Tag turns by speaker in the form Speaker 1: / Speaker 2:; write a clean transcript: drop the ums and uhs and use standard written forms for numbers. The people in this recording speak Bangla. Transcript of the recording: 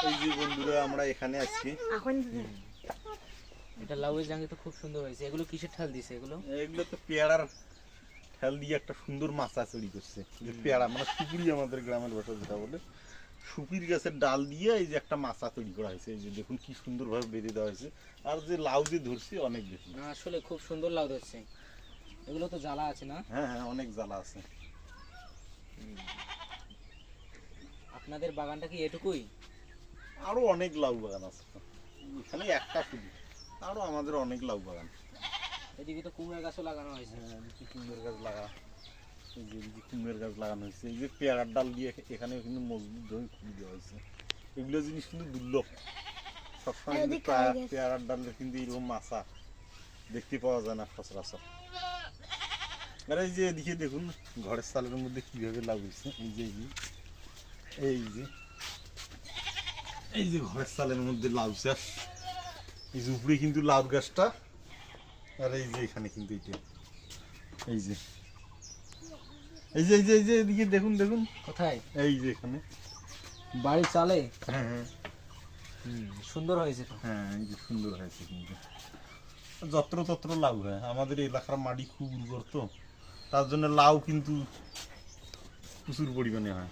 Speaker 1: এই যে বন্ধুরা আমরা এখানে আছি।
Speaker 2: এটা লাউয়ের জাঙ্গি তো খুব সুন্দর হয়েছে। এগুলো কিসের ঠাল দিছে এগুলো?
Speaker 1: এগুলো তো পেয়ারার ঠেল দিয়ে একটা সুন্দর মাচা তৈরি করছে। যে পেয়ারা মানে সুপুরি, আমাদের গ্রামের ভাষা যেটা বলে, সুপির গাছের ডাল দিয়ে এই যে একটা মাচা তৈরি করা হয়েছে। এই যে দেখুন কি সুন্দরভাবে বেঁধে দেওয়া হয়েছে। আর যে লাউ দিয়ে ধরছি অনেক বেশি।
Speaker 2: না আসলে খুব সুন্দর লাউ ধরছে। এগুলো তো জ্বালা আছে না?
Speaker 1: হ্যাঁ হ্যাঁ, অনেক জ্বালা আছে।
Speaker 2: আপনাদের বাগানটা কি এটুকুই?
Speaker 1: আরো অনেক লাউ বাগান আছে, এখানে একটা শুধু, আরো আমাদের অনেক লাউ বাগান।
Speaker 2: এদিকে তো কুমড়ার গাছও লাগানো হয়েছে।
Speaker 1: হ্যাঁ, কুমড়ের গাছ লাগা, এই যে এদিকে কুমড়ের গাছ লাগানো হয়েছে। এই যে পেয়ারার ডাল দিয়ে এখানে কিন্তু মজবুত ধরে খুলে দেওয়া হয়েছে। এগুলো জিনিস কিন্তু দুর্লভ। সবসময় কিন্তু পেয়ারার ডালে কিন্তু এরকম মাছা দেখতে পাওয়া যায় না সচরাচর। আর এই যে এদিকে দেখুন ঘরের চালের মধ্যে কিভাবে লাউ হয়েছে। এই যে এই যে এই যে ঘরের চালের মধ্যে লাউ চাষ, এই যে উপরে কিন্তু লাউ গাছটা, আর এই যে এখানে কিন্তু এটা, এই যে এই যে এই যে এই যে এদিকে দেখুন দেখুন
Speaker 2: কোথায়?
Speaker 1: এই যে এখানে
Speaker 2: বাড়ি চালে।
Speaker 1: হ্যাঁ হ্যাঁ
Speaker 2: সুন্দর হয়েছে তো।
Speaker 1: হ্যাঁ, এই যে সুন্দর হয়েছে কিন্তু যত্র তত্র লাউ হয়। আমাদের এলাকার মাটি খুব উর্বর তো, তার জন্য লাউ কিন্তু প্রচুর পরিমাণে হয়।